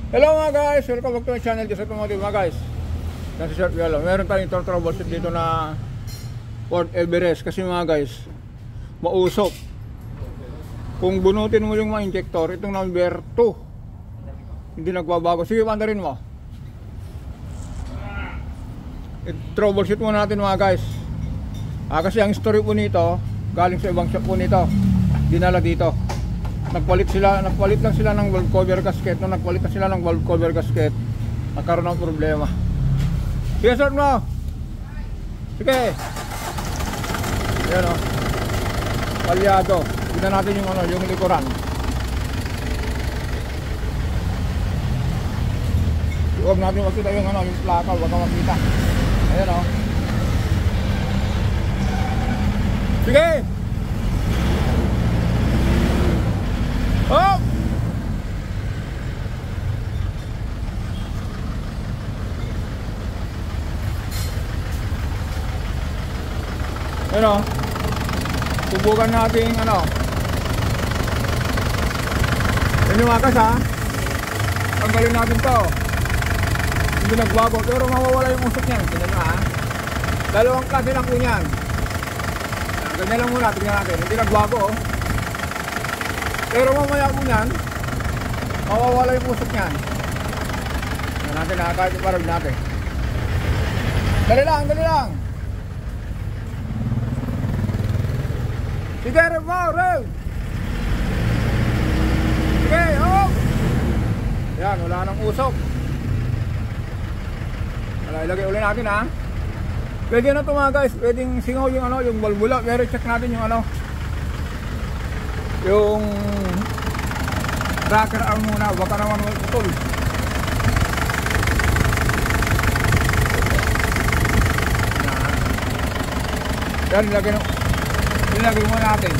Hello mga guys, welcome back to my channel, Joseph Automotive mga guys. Yan si Sir Piolo. Meron tayong troubleshoot dito na Ford Everest kasi mga guys, mausok. Kung bunutin mo yung mga injector, itong number 2 hindi nagbabago. Sige, pandarin mo. Troubleshoot muna natin mga guys. Kasi ang story po nito galing sa ibang shop po nito, dinala dito. Nagpalit lang sila ng valve cover gasket. Nung nagpalit na sila ng valve cover gasket, nagkaroon ng problema. Sige, sort mo. Sige. Ayan o. Palyado. Tignan natin yung likuran. Huwag natin makita yung plaka. Huwag ka makita. Ayan o. Sige. Oh! Ano? Subukan natin Yan yung akas ha. Tanggalin natin to. Hindi nagbago pero mawawala yung usok niyan. Tingnan nyo ha. Dalawang klase lang po niyan. Ganyan lang muna. Tingnan natin. Hindi nagbago oh. Pero mamaya po yan, mawawala yung usok niyan. Tignan natin ha, kahit iparag natin. Dali lang. Sige, rev mo, rev. Sige, hop. Yan, wala nang usok. Wala, ilagay ulit natin ha. Pwede na ito mga guys, pwedeng singaw yung balbula. Pero check natin yung rocker arm muna, baka naman putol. Yan, nilagay muna natin.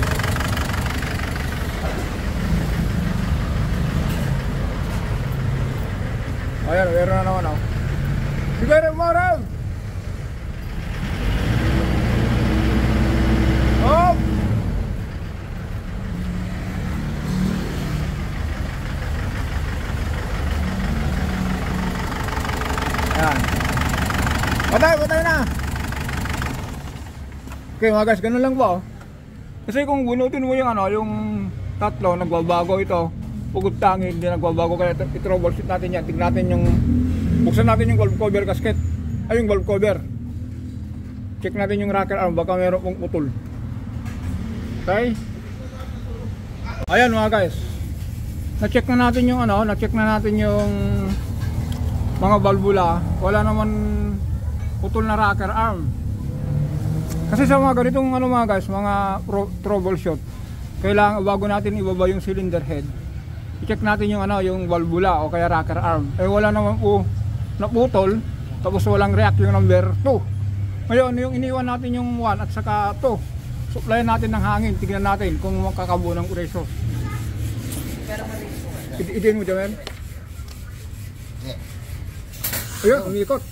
Ayan, meron na naman oh. Sige, rev mo, rev! Oh! Ayan. Patay na. Okay mga guys, ganun lang po. Kasi kung bunutin mo yung tatlo, nagbabago ito. Pugod tangi, hindi nagbabago. Kaya i-troubleshoot natin yan. Tignan natin buksan natin yung valve cover gasket. Ay, yung valve cover. Check natin yung rocker arm, baka meron pong putol. Okay. Ayan mga guys, na-check na natin yung mga valvula. Wala naman putol na rocker arm. Kasi sa mga ganitong mga guys, mga troubleshoot, kailangan bago natin ibaba yung cylinder head, i-check natin yung valvula o kaya rocker arm. Wala naman po naputol, tapos walang react yung number 2. Ngayon, yung iniwan natin yung 1 at saka 2, supplyan natin ng hangin, tignan natin kung makakabuo ng preso. Idin mo dyan. Ayun, umikot.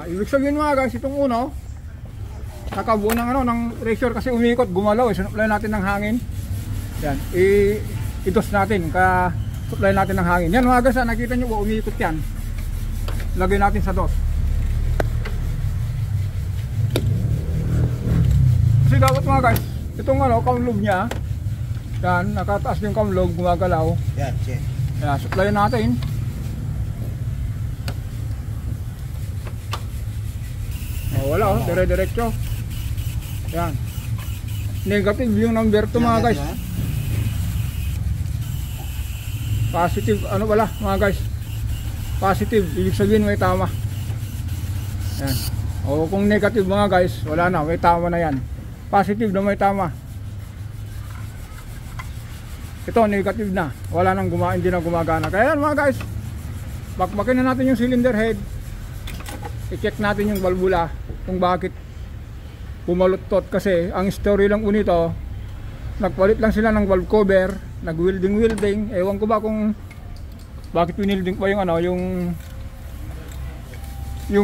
Ibig sabihin mga guys, itong uno nakabuo ng pressure kasi umikot, gumalaw. Supply natin ng hangin. Yan, i-dos natin, supply natin ng hangin. Yan mga guys, nakita nyo po, umikot yan. Lagay natin sa dos. Kasi dapat mga guys, itong cam lobe nya, yan, nakataas yung cam lobe, gumagalaw. Yan, check. Yan, supply natin. Wala dire-diretso. Yan. Negative yung number 2 mga guys. Positive, mga guys. Positive, ibig sabihin may tama. Yan. O kung negative mga guys, wala na, may tama na yan. Positive na may tama. Ito negative na, wala nang hindi na gumagana. Kaya yan mga guys, bakbakin na natin yung cylinder head. I-check natin yung valvula kung bakit pumaluttot. Kasi ang story lang po nito, nagpalit lang sila ng valve cover, nag-welding. Ewan ko ba kung bakit winilding pa yung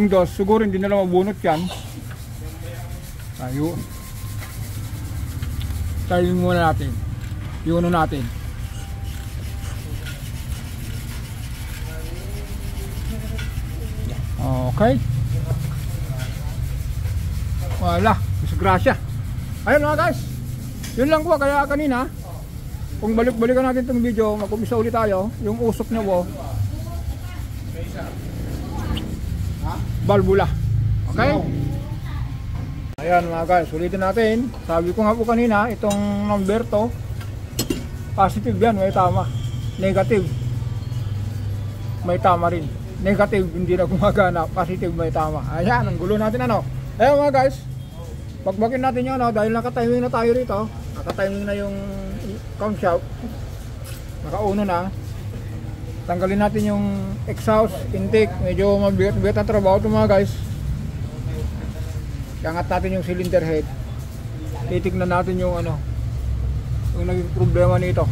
dos. Siguro hindi nila mabunot yan. Ayun. Tayo muna natin yung natin. Okay. Wala, disgrasya. Ayun mga guys, yun lang po. Kaya kanina, kung balikan natin itong video, mag-umpisa ulit tayo. Yung usok niya po, valvula. Okay. Ayan mga guys, ulitin natin. Sabi ko nga po kanina, itong number to, positive yan, may tama. Negative, may tama rin. Negative, hindi na gumagana. Positive, may tama. Ayan, ang gulo natin ano. Ayan mga guys, pagbakin natin yung ano, dahil nakatiming na tayo rito. Nakatiming na yung camshaft, nakauno na. Tanggalin natin yung exhaust, intake. Medyo mabigat ang trabaho ito mga guys. Iangat natin yung cylinder head. Titignan natin yung ano, yung naging problema nito.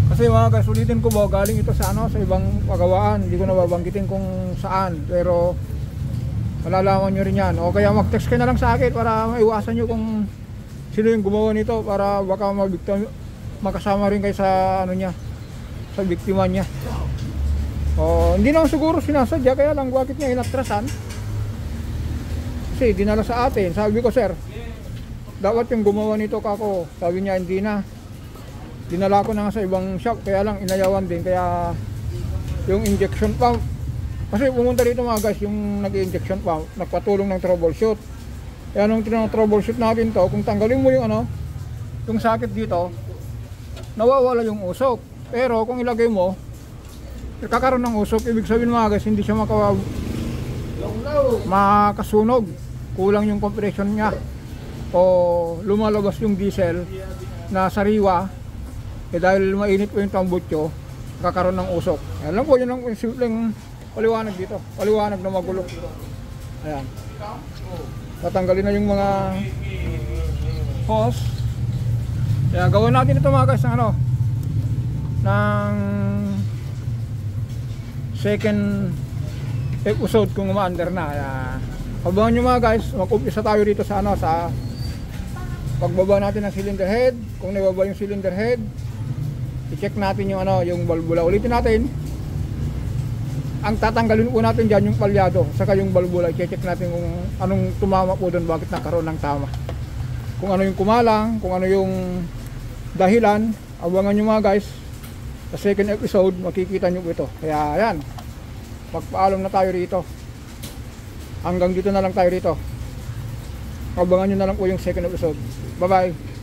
Kasi mga guys, ulitin ko ba, galing ito sa ano, sa ibang pagawaan. Hindi ko nababanggitin kung saan, pero malalaman nyo rin yan. O kaya mag-text kayo na lang sa akin para maiwasan nyo kung sino yung gumawa nito, para baka makasama rin kayo sa ano niya, sa biktima niya. O hindi naman siguro sinasadya, kaya lang bakit niya inatrasan. Kasi dinala sa atin. Sabi ko, sir, dapat yung gumawa nito kako. Sabi niya, hindi na. Dinala ko na nga sa ibang shop, kaya lang inayawan din. Kaya yung injection pump, kasi pumunta dito mga guys, yung nag-injection pump, nagpatulong ng troubleshoot. Kaya nung troubleshoot natin to, kung tanggalin mo yung ano, yung socket dito, nawawala yung usok. Pero kung ilagay mo, kakaroon ng usok. Ibig sabihin mga guys, hindi siya makasunog. Kulang yung compression niya, o lumalabas yung diesel na sariwa. Dahil mainit po yung tambutso, kakaroon ng usok. Ayan lang po, yun ang simpleng paliwanag dito. Paliwanag na magulo. Ayan. Tatanggalin na yung mga hose. Kaya gawin natin ito mga guys ng ano, ng second episode kung umaandar na. Abangan nyo mga guys, mag-umpisa tayo dito sa ano, sa pagbaba natin ng cylinder head. Kung nababa yung cylinder head, i-check natin yung ano, yung valvula. Ulitin natin. Ang tatanggalin po natin diyan yung palyado, saka yung valvula. I-check natin kung anong tumama po doon, bakit nakaroon ng tama. Kung ano yung kumalang, kung ano yung dahilan. Abangan nyo mga guys, sa second episode makikita nyo po ito. Kaya ayan, magpaalam na tayo rito. Hanggang dito na lang tayo rito. Abangan nyo na lang po yung second episode. Bye bye.